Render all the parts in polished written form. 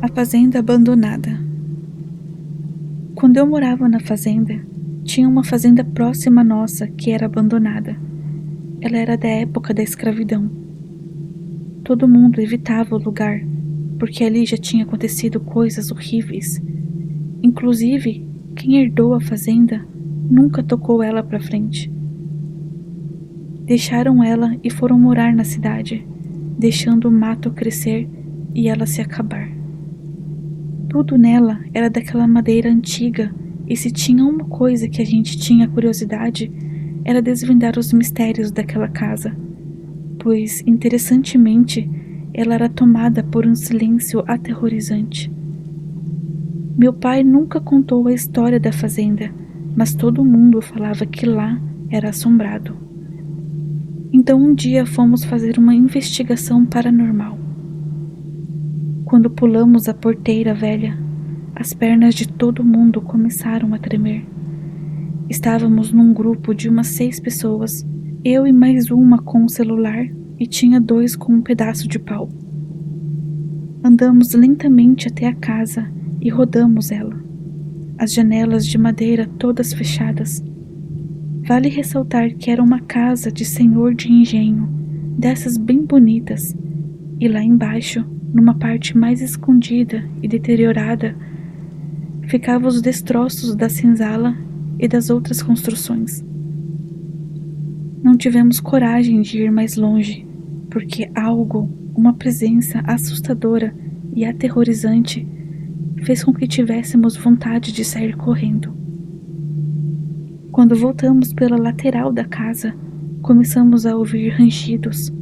A fazenda abandonada. Quando eu morava na fazenda, tinha uma fazenda próxima à nossa que era abandonada. Ela era da época da escravidão. Todo mundo evitava o lugar, porque ali já tinha acontecido coisas horríveis. Inclusive, quem herdou a fazenda nunca tocou ela para frente. Deixaram ela e foram morar na cidade, deixando o mato crescer e ela se acabar. Tudo nela era daquela madeira antiga, e se tinha uma coisa que a gente tinha curiosidade, era desvendar os mistérios daquela casa, pois, interessantemente, ela era tomada por um silêncio aterrorizante. Meu pai nunca contou a história da fazenda, mas todo mundo falava que lá era assombrado. Então um dia fomos fazer uma investigação paranormal. Quando pulamos a porteira velha, as pernas de todo mundo começaram a tremer. Estávamos num grupo de umas 6 pessoas, eu e mais uma com um celular e tinha 2 com um pedaço de pau. Andamos lentamente até a casa e rodamos ela. As janelas de madeira todas fechadas. Vale ressaltar que era uma casa de senhor de engenho, dessas bem bonitas, e lá embaixo, numa parte mais escondida e deteriorada, ficavam os destroços da senzala e das outras construções. Não tivemos coragem de ir mais longe, porque algo, uma presença assustadora e aterrorizante, fez com que tivéssemos vontade de sair correndo. Quando voltamos pela lateral da casa, começamos a ouvir rangidos,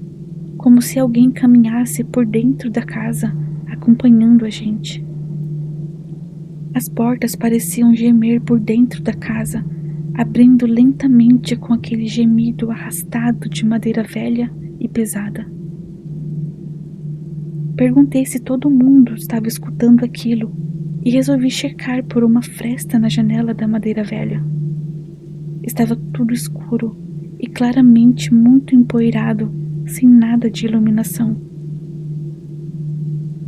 como se alguém caminhasse por dentro da casa, acompanhando a gente. As portas pareciam gemer por dentro da casa, abrindo lentamente com aquele gemido arrastado de madeira velha e pesada. Perguntei se todo mundo estava escutando aquilo e resolvi checar por uma fresta na janela da madeira velha. Estava tudo escuro e claramente muito empoeirado, sem nada de iluminação.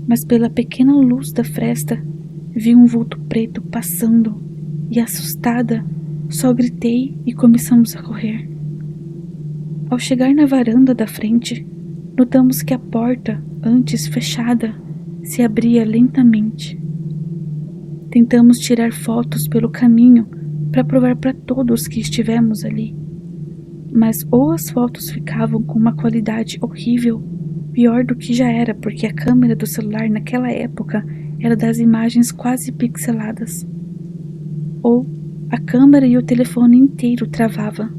Mas pela pequena luz da fresta, vi um vulto preto passando e, assustada, só gritei e começamos a correr. Ao chegar na varanda da frente, notamos que a porta, antes fechada, se abria lentamente. Tentamos tirar fotos pelo caminho para provar para todos que estivemos ali, mas ou as fotos ficavam com uma qualidade horrível, pior do que já era porque a câmera do celular naquela época era das imagens quase pixeladas, ou a câmera e o telefone inteiro travava.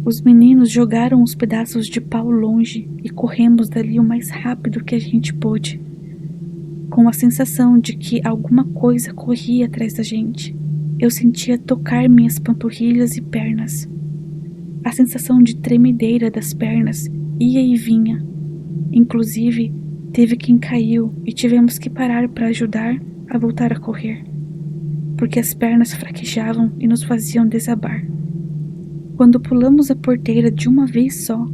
Os meninos jogaram os pedaços de pau longe e corremos dali o mais rápido que a gente pôde, com a sensação de que alguma coisa corria atrás da gente. Eu sentia tocar minhas panturrilhas e pernas. A sensação de tremedeira das pernas ia e vinha. Inclusive, teve quem caiu e tivemos que parar para ajudar a voltar a correr, porque as pernas fraquejavam e nos faziam desabar. Quando pulamos a porteira de uma vez só,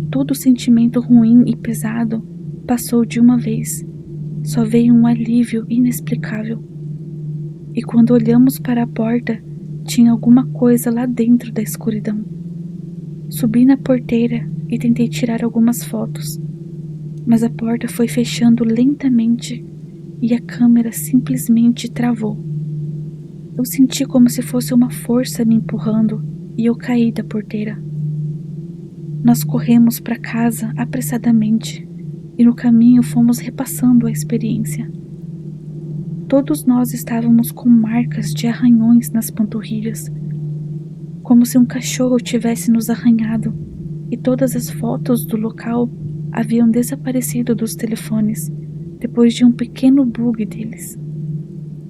todo o sentimento ruim e pesado passou de uma vez. Só veio um alívio inexplicável. E quando olhamos para a porta, tinha alguma coisa lá dentro da escuridão. Subi na porteira e tentei tirar algumas fotos, mas a porta foi fechando lentamente e a câmera simplesmente travou. Eu senti como se fosse uma força me empurrando e eu caí da porteira. Nós corremos para casa apressadamente e no caminho fomos repassando a experiência. Todos nós estávamos com marcas de arranhões nas panturrilhas, como se um cachorro tivesse nos arranhado, e todas as fotos do local haviam desaparecido dos telefones depois de um pequeno bug deles.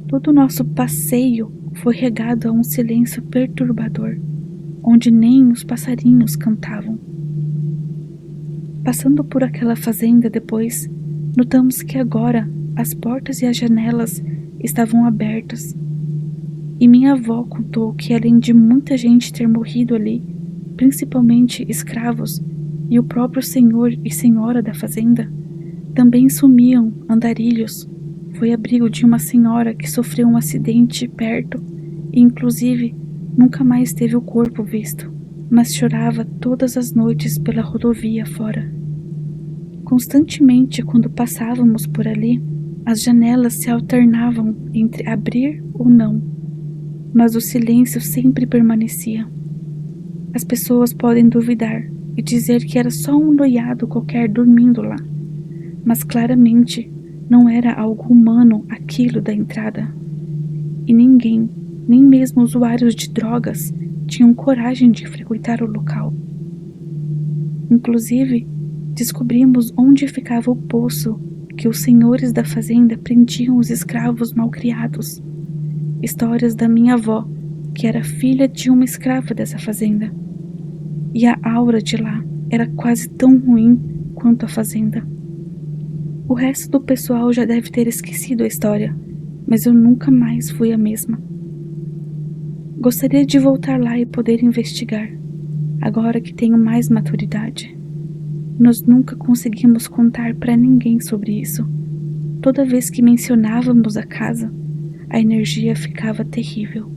Todo o nosso passeio foi regado a um silêncio perturbador, onde nem os passarinhos cantavam. Passando por aquela fazenda depois, notamos que agora as portas e as janelas estavam abertas, e minha avó contou que, além de muita gente ter morrido ali, principalmente escravos e o próprio senhor e senhora da fazenda, também sumiam andarilhos, foi abrigo de uma senhora que sofreu um acidente perto e, inclusive, nunca mais teve o corpo visto, mas chorava todas as noites pela rodovia fora. Constantemente, quando passávamos por ali, as janelas se alternavam entre abrir ou não, mas o silêncio sempre permanecia. As pessoas podem duvidar e dizer que era só um noiado qualquer dormindo lá, mas claramente não era algo humano aquilo da entrada. E ninguém, nem mesmo usuários de drogas, tinham coragem de frequentar o local. Inclusive, descobrimos onde ficava o poço que os senhores da fazenda prendiam os escravos malcriados. Histórias da minha avó, que era filha de uma escrava dessa fazenda. E a aura de lá era quase tão ruim quanto a fazenda. O resto do pessoal já deve ter esquecido a história, mas eu nunca mais fui a mesma. Gostaria de voltar lá e poder investigar, agora que tenho mais maturidade. Nós nunca conseguimos contar para ninguém sobre isso. Toda vez que mencionávamos a casa, a energia ficava terrível.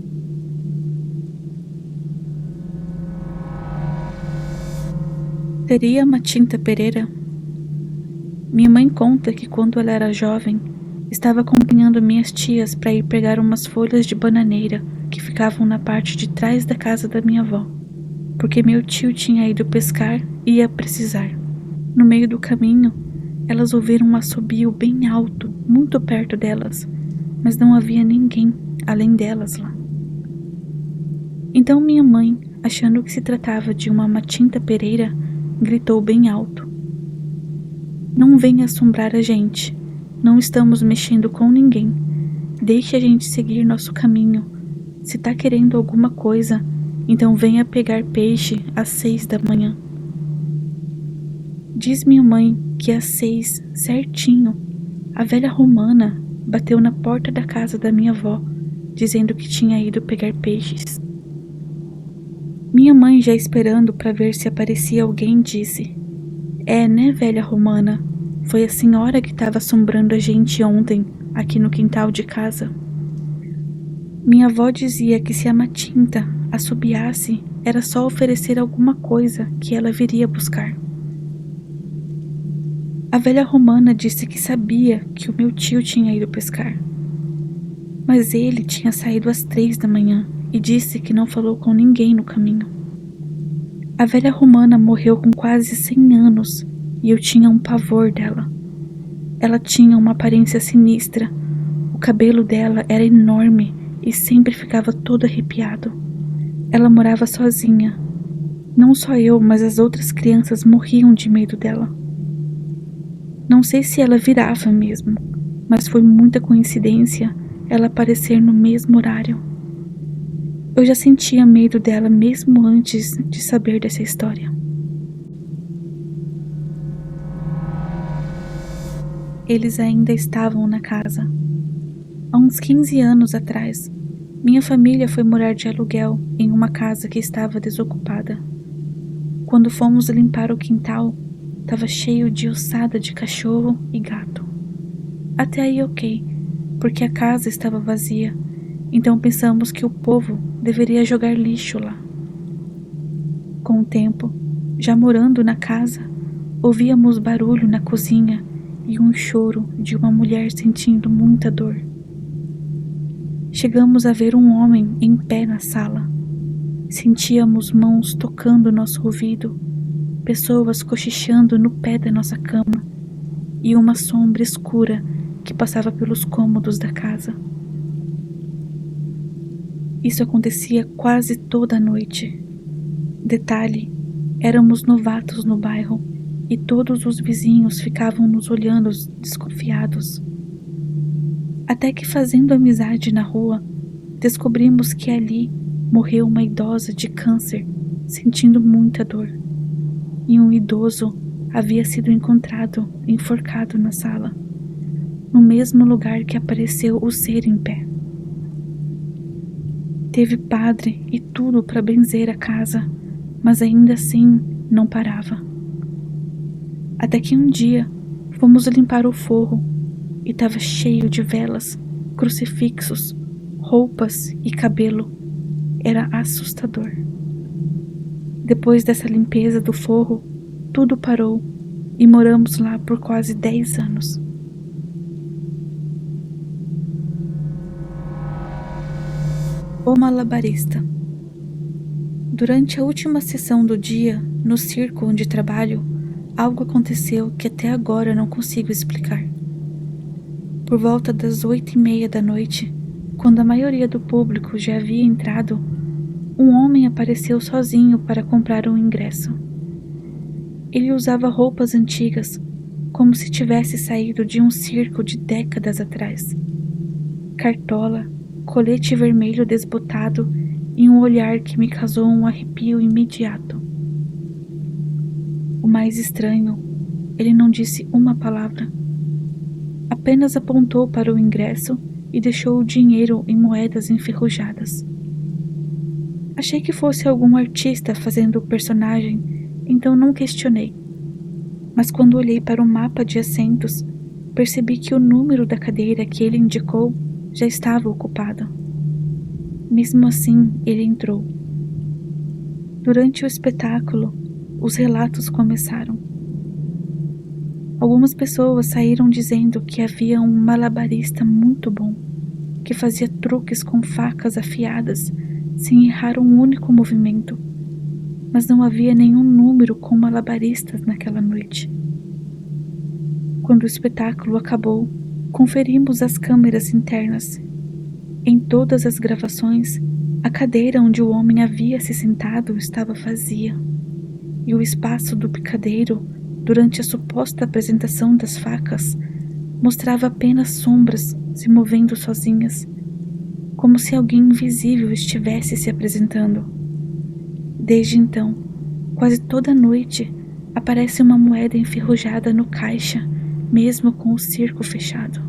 Seria Matinta Pereira? Minha mãe conta que quando ela era jovem, estava acompanhando minhas tias para ir pegar umas folhas de bananeira que ficavam na parte de trás da casa da minha avó, porque meu tio tinha ido pescar e ia precisar. No meio do caminho, elas ouviram um assobio bem alto, muito perto delas, mas não havia ninguém além delas lá. Então minha mãe, achando que se tratava de uma Matinta Pereira, gritou bem alto: "Não venha assombrar a gente. Não estamos mexendo com ninguém. Deixe a gente seguir nosso caminho. Se tá querendo alguma coisa, então venha pegar peixe às 6 da manhã." Diz minha mãe que às 6, certinho, a velha romana bateu na porta da casa da minha avó, dizendo que tinha ido pegar peixes. Minha mãe, já esperando para ver se aparecia alguém, disse: "É, né, velha romana? Foi a senhora que estava assombrando a gente ontem, aqui no quintal de casa." Minha avó dizia que se a Matinta assobiasse, era só oferecer alguma coisa que ela viria buscar. A velha romana disse que sabia que o meu tio tinha ido pescar, mas ele tinha saído às 3 da manhã e disse que não falou com ninguém no caminho. A velha romana morreu com quase 100 anos e eu tinha um pavor dela. Ela tinha uma aparência sinistra, o cabelo dela era enorme e sempre ficava todo arrepiado. Ela morava sozinha. Não só eu, mas as outras crianças morriam de medo dela. Não sei se ela virava mesmo, mas foi muita coincidência ela aparecer no mesmo horário. Eu já sentia medo dela mesmo antes de saber dessa história. Eles ainda estavam na casa. Há uns 15 anos atrás, minha família foi morar de aluguel em uma casa que estava desocupada. Quando fomos limpar o quintal, estava cheio de ossada de cachorro e gato. Até aí ok, porque a casa estava vazia, então pensamos que o povo deveria jogar lixo lá. Com o tempo, já morando na casa, ouvíamos barulho na cozinha e um choro de uma mulher sentindo muita dor. Chegamos a ver um homem em pé na sala. Sentíamos mãos tocando nosso ouvido, pessoas cochichando no pé da nossa cama e uma sombra escura que passava pelos cômodos da casa. Isso acontecia quase toda a noite. Detalhe, éramos novatos no bairro e todos os vizinhos ficavam nos olhando desconfiados. Até que, fazendo amizade na rua, descobrimos que ali morreu uma idosa de câncer, sentindo muita dor. E um idoso havia sido encontrado enforcado na sala, no mesmo lugar que apareceu o ser em pé. Teve padre e tudo para benzer a casa, mas ainda assim não parava. Até que um dia fomos limpar o forro e estava cheio de velas, crucifixos, roupas e cabelo. Era assustador. Depois dessa limpeza do forro, tudo parou e moramos lá por quase 10 anos. O malabarista. Durante a última sessão do dia, no circo onde trabalho, algo aconteceu que até agora não consigo explicar. Por volta das 8:30 da noite, quando a maioria do público já havia entrado, um homem apareceu sozinho para comprar um ingresso. Ele usava roupas antigas, como se tivesse saído de um circo de décadas atrás. Cartola, colete vermelho desbotado e um olhar que me causou um arrepio imediato. O mais estranho, ele não disse uma palavra. Apenas apontou para o ingresso e deixou o dinheiro em moedas enferrujadas. Achei que fosse algum artista fazendo o personagem, então não questionei. Mas quando olhei para o mapa de assentos, percebi que o número da cadeira que ele indicou já estava ocupado. Mesmo assim, ele entrou. Durante o espetáculo, os relatos começaram. Algumas pessoas saíram dizendo que havia um malabarista muito bom, que fazia truques com facas afiadas, sem errar um único movimento, mas não havia nenhum número com malabaristas naquela noite. Quando o espetáculo acabou, conferimos as câmeras internas. Em todas as gravações, a cadeira onde o homem havia se sentado estava vazia, e o espaço do picadeiro, durante a suposta apresentação das facas, mostrava apenas sombras se movendo sozinhas, como se alguém invisível estivesse se apresentando. Desde então, quase toda noite, aparece uma moeda enferrujada no caixa, mesmo com o circo fechado.